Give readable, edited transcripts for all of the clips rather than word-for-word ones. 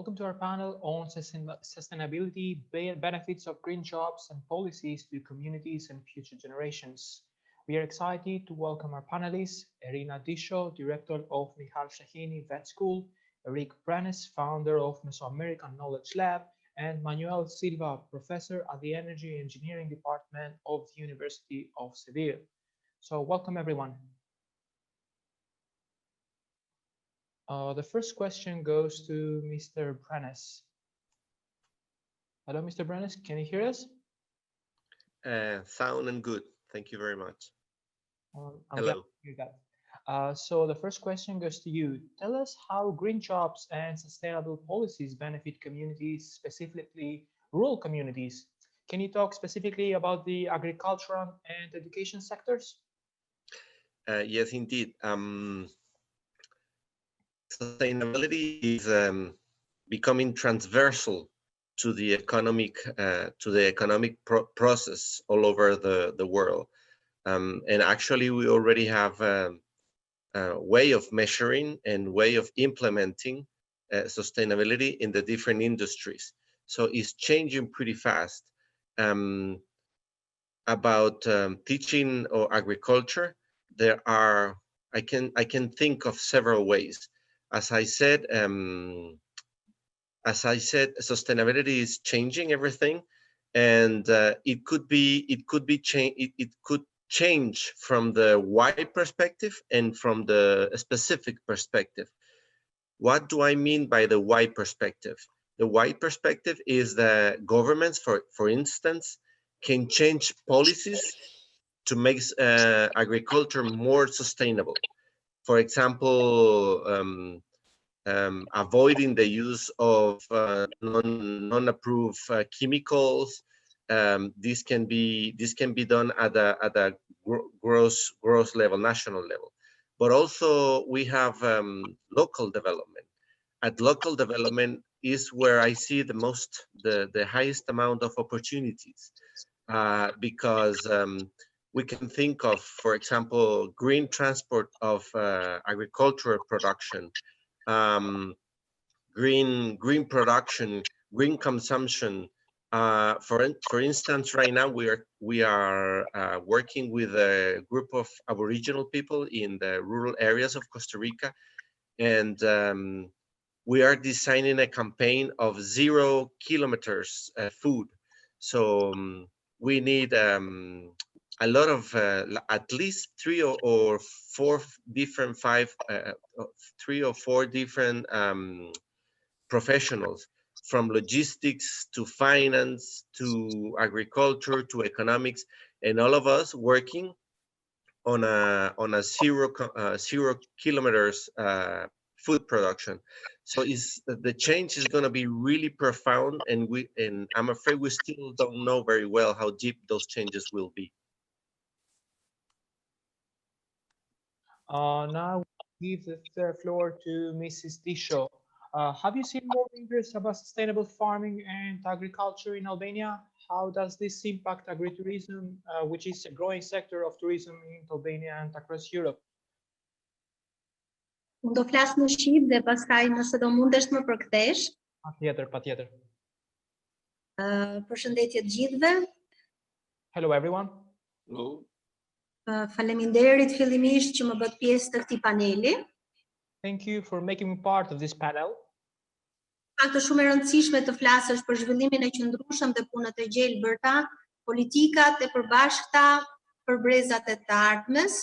Welcome to our panel on sustainability, benefits of green jobs and policies to communities and future generations. We are excited to welcome our panelists, Erina Disho, Director of Nihal Shahini Vet School, Erick Brenes, founder of Mesoamerican Knowledge Lab, and Manuel Silva, Professor at the Energy Engineering Department of the University of Seville. So welcome everyone. The first question goes to Mr. Brenes. Hello, Mr. Brenes, can you hear us? Sound and good. Thank you very much. I'm Hello. glad to hear that. So the first question goes to you. Tell us how green jobs and sustainable policies benefit communities, specifically rural communities. Can you talk specifically about the agricultural and education sectors? Yes, indeed. Sustainability is becoming transversal to the economic process all over the world. And actually, we already have a way of measuring and way of implementing sustainability in the different industries. So it's changing pretty fast. About teaching or agriculture, there are I can think of several ways. As I said, sustainability is changing everything, and it could change from the wide perspective and from the specific perspective. What do I mean by the wide perspective? The wide perspective is that governments, for instance, can change policies to make agriculture more sustainable. For example, avoiding the use of non-approved chemicals. This can be done at a gross level, national level. But also we have local development. At local development is where I see the highest amount of opportunities, because we can think of, for example, green transport of agricultural production, green production, green consumption. For instance, right now we are working with a group of Aboriginal people in the rural areas of Costa Rica, and we are designing a campaign of 0 kilometers food. So we need a lot of at least three or four different professionals, from logistics to finance to agriculture to economics, and all of us working on a 0 kilometers food production. So the change is going to be really profound, and I'm afraid we still don't know very well how deep those changes will be. Now we give the floor to Mrs. Disho. Have you seen more interest about sustainable farming and agriculture in Albania? How does this impact agritourism, which is a growing sector of tourism in Albania and across Europe? Unë do flas në shqip dhe pastaj nëse do mundesh të më përkthesh. Patjetër. Përshëndetje të gjithëve. Hello everyone. Hello. Faleminderit fillimisht që më bët pjesë të këtij paneli. Thank you for making me part of this panel. Është shumë e rëndësishme të flasësh për zhvillimin e qëndrueshëm dhe punët e gjelbërta, politikat e përbashkëta për brezat e të ardhmes.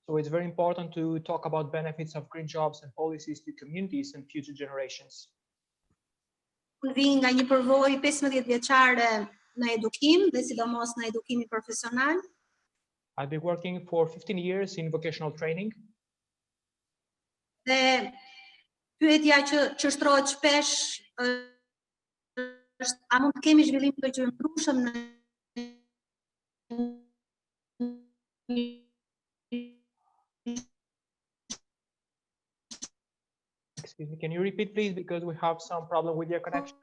So it's very important to talk about benefits of green jobs and policies to communities and future generations. Unë vi nga një përvojë 15 vjeçare në edukim dhe sidomos në edukimin profesional. I've been working for 15 years in vocational training. Dhe pyetja që çështrohet shpesh është, a mund të kemi zhvillim të qëndrueshëm në Excuse me, can you repeat please, because we have some problem with your connection?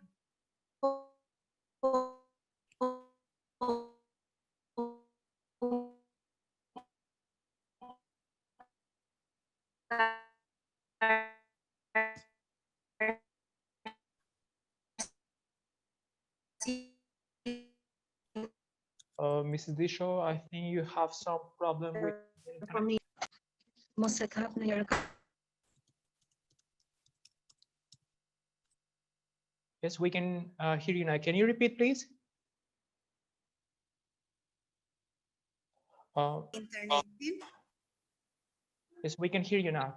Mrs. Disho, I think you have some problem with For me, mos e kap në Erick. Yes, we can hear you now. Can you repeat, please? Internetin. Yes, we can hear you now.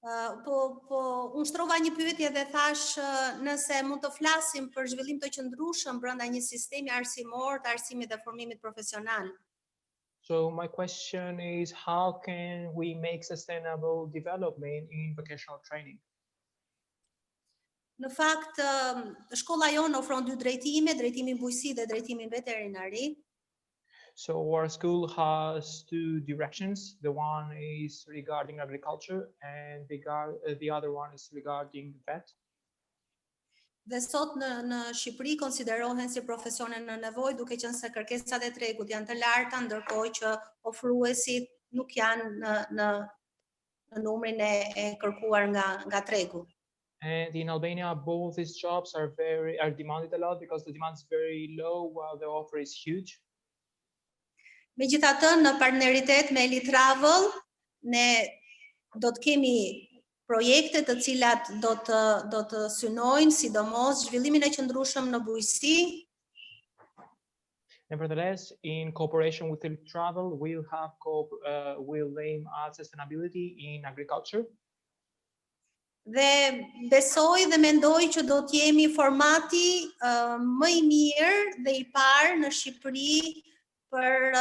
Unë shtrova një pyetje dhe thash nëse mund të flasim për zhvillim të qëndrueshëm brenda një sistemi arsimor të arsimit dhe formimit profesional. So my question is, how can we make sustainable development in vocational training? Në fakt, shkolla jonë ofron dy drejtime, drejtimin bujqësi dhe drejtimin veterinari. So our school has two directions. The one is regarding agriculture and the other one is regarding vet. Dhe sot në Shqipëri konsiderohen si profesione në nevojë, duke qenë se kërkesat e tregut janë të larta, ndërkohë që ofruesit nuk janë në numrin e kërkuar nga tregu. And in Albania, both these jobs are demanded a lot because the demand is very low while the offer is huge. Megjithatë, në partneritet me Eli Travel, ne do të kemi projekte të cilat do të synojnë sidomos zhvillimin e qëndrueshëm në bujqësi. Nevertheless, in cooperation with Elbasan Travel, we'll aim at sustainability in agriculture. Dhe besoj dhe mendoj që do të jemi formati më i mirë dhe i parë në Shqipëri për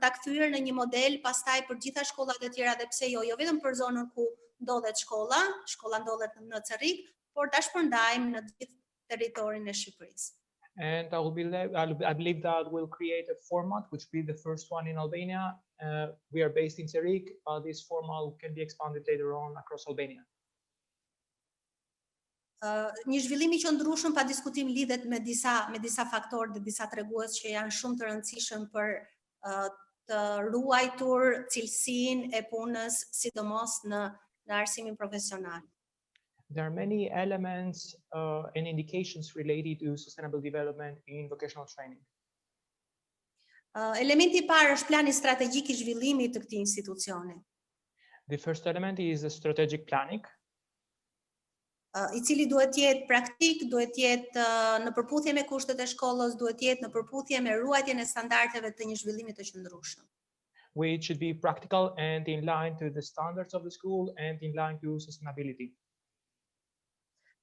ta kthyer në një model pastaj për gjitha shkollat e tjera, dhe pse jo vetëm për zonën ku ndodhet shkolla ndodhet në Cerrik, por ta shpërndajmë në gjithë territorin e Shqipërisë. And I believe that we'll create a format which will be the first one in Albania. We are based in Erick, but this format can be expanded later on across Albania. Një zhvillim I qëndrueshëm pa diskutim lidhet me disa faktorë dhe disa tregues që janë shumë të rëndësishëm për të ruajtur cilësinë e punës, sidomos në arsimin profesional. There are many elements and indications related to sustainable development in vocational training. Elementi I parë është plani strategjik I zhvillimit të këtij institucioni. The first element is the strategic planning. I cili duhet të jetë praktik, duhet të jetë në përputhje me kushtet e shkollës, duhet të jetë në përputhje me ruajtjen e standardeve të një zhvillimi të qëndrueshëm. Which should be practical and in line to the standards of the school and in line to sustainability.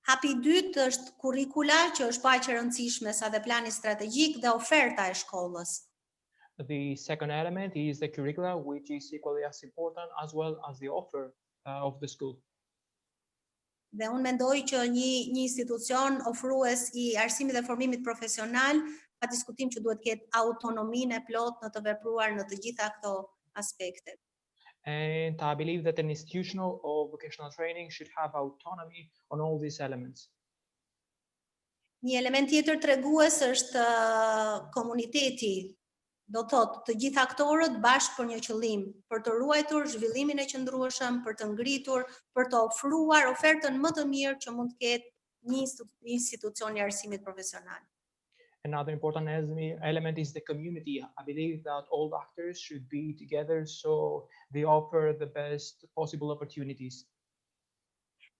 Hapi I dytë është kurrikula, që është aq e rëndësishme sa dhe plani strategjik dhe oferta e shkollës. The second element is the curricula, which is equally as important as well as the offer of the school. Dhe unë mendoj që një institucion ofrues I arsimit dhe formimit profesional, pa diskutim që duhet të ketë autonominë e plotë në të vepruar në të gjitha këto aspekte. And I believe that an institutional or vocational training should have autonomy on all these elements. Një element tjetër tregues është komuniteti. Do thotë të gjithë aktorët bashkë për një qëllim, për të ruajtur zhvillimin e qëndrueshëm, për të ngritur, për të ofruar ofertën më të mirë që mund të ketë një institucion I arsimit profesional. Another important element is the community. I believe that all actors should be together so they offer the best possible opportunities.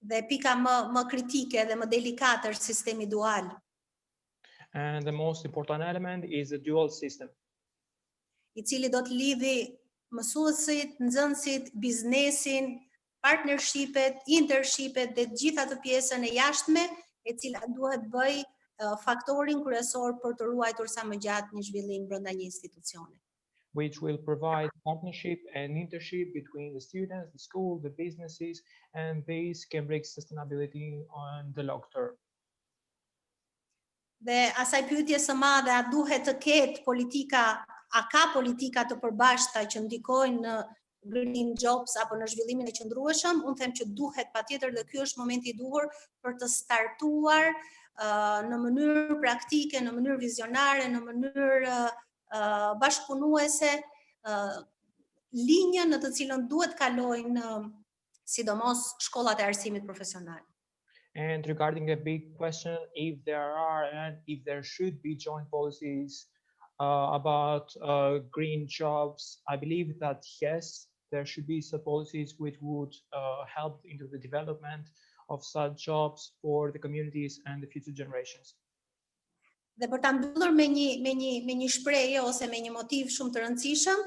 Dhe pika më kritike dhe më delikate është sistemi dual. And the most important element is the dual system. I cili do të lidhi mësuesit, nxënësit, biznesin, partnershipet, internshipet dhe gjitha të pjesën e jashtme, e cila duhet bëj faktorin kryesor për të ruajtur sa më gjatë një zhvillim brenda një institucioni. Which will provide partnership and internship between the students, the school, the businesses, and these can bring sustainability on the long term. Dhe asaj pyetje së madhe, a duhet të ketë a ka politika të përbashkëta që ndikojnë në green jobs apo në zhvillimin e qëndrueshëm? Unë them që duhet patjetër, dhe ky është momenti I duhur për të startuar në mënyrë praktike, në mënyrë vizionare, në mënyrë bashkëpunuese, linjën në të cilën duhet kalojnë sidomos shkollat e arsimit profesional. And regarding a big question, if there are and if there should be joint policies about green jobs, I believe that yes, there should be some policies which would help into the development of such jobs for the communities and the future generations. Dhe për ta mbyllur me një shprehje ose me një motiv shumë të rëndësishëm,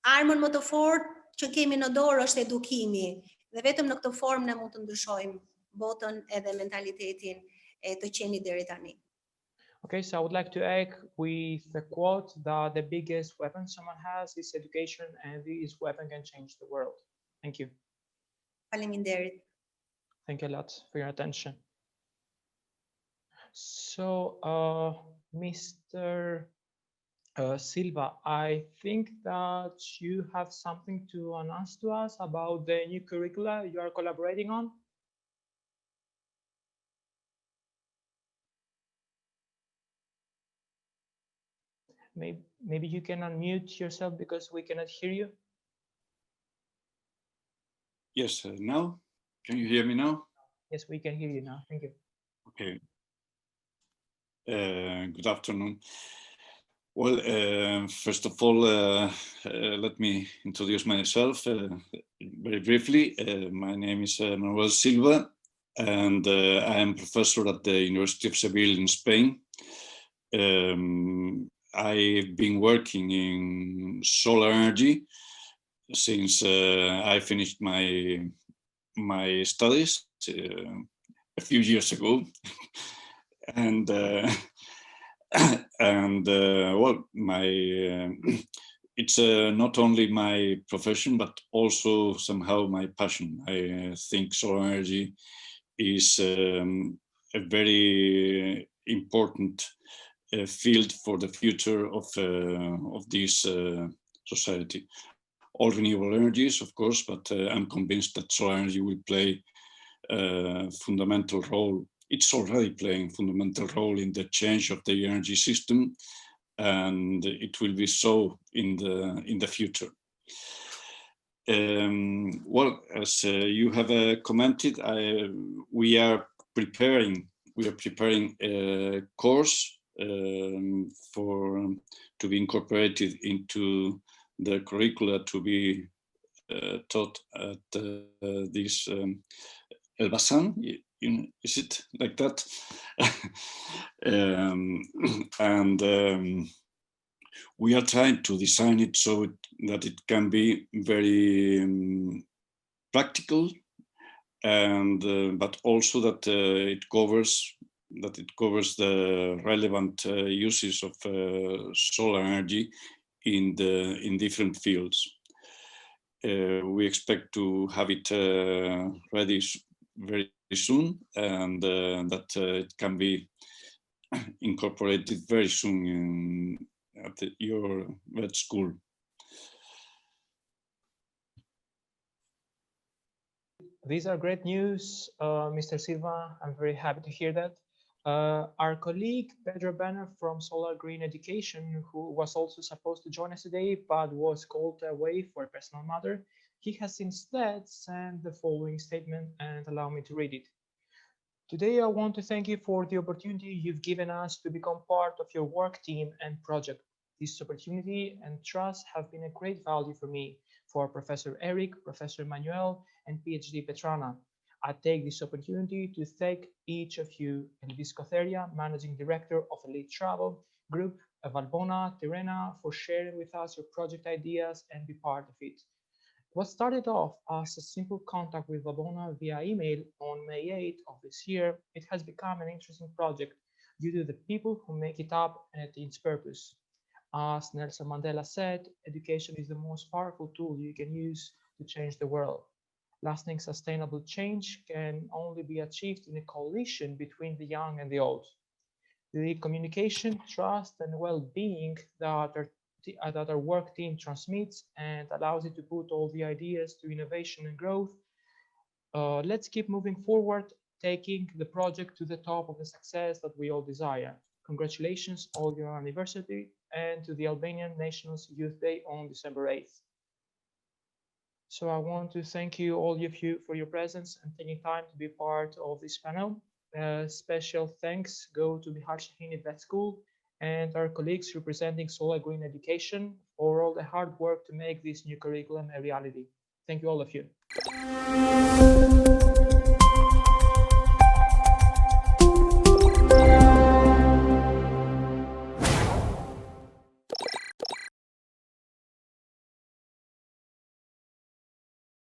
armën më të fortë që kemi në dorë është edukimi. Dhe vetëm në këtë formë ne mund të ndryshojmë botën edhe mentalitetin e të qenit deri tani. Okay, so I would like to egg with the quote that the biggest weapon someone has is education, and this weapon can change the world. Thank you. Faleminderit. Thank you a lot for your attention. So, Mr. Silva, I think that you have something to announce to us about the new curricula you are collaborating on. Maybe you can unmute yourself because we cannot hear you. Yes, now? Can you hear me now? Yes, we can hear you now. Thank you. Okay. Good afternoon. Well, first of all, let me introduce myself very briefly. My name is Manuel Silva, and I am professor at the University of Seville in Spain. I've been working in solar energy since I finished my studies a few years ago, and well, it's not only my profession but also somehow my passion. I think solar energy is a very important field for the future of this society. All renewable energies, of course, but I'm convinced that solar energy will play a fundamental role. It's already playing a fundamental role in the change of the energy system, and it will be so in the future. Well, as you have commented, we are preparing a course to be incorporated into the curricula to be taught at this Elbasan. Is it like that? And we are trying to design it so that it can be very practical, and but also that it covers the relevant uses of solar energy in different fields. We expect to have it ready very soon, and that it can be incorporated very soon at your vet school. These are great news, Mr. Silva. I'm very happy to hear that. Our colleague Pedro Banner from Solar Green Education, who was also supposed to join us today but was called away for a personal matter, he has instead sent the following statement, and allow me to read it. Today, I want to thank you for the opportunity you've given us to become part of your work team and project. This opportunity and trust have been a great value for me, for Professor Erick, Professor Manuel, and PhD Petrana. I take this opportunity to thank each of you, Elvis Cotheria, Managing Director of Elite Travel Group, Valbona, Erina, for sharing with us your project ideas and be part of it. What started off as a simple contact with Valbona via email on May 8th of this year, it has become an interesting project due to the people who make it up and its purpose. As Nelson Mandela said, education is the most powerful tool you can use to change the world. Lasting sustainable change can only be achieved in a coalition between the young and the old. The communication, trust, and well-being that our work team transmits and allows it to put all the ideas to innovation and growth. Let's keep moving forward, taking the project to the top of the success that we all desire. Congratulations on your anniversary and to the Albanian National Youth Day on December 8th. So I want to thank you, all of you, for your presence and taking time to be part of this panel. Special thanks go to Mihal Shahini Vet School and our colleagues representing Solar Green Education for all the hard work to make this new curriculum a reality. Thank you, all of you.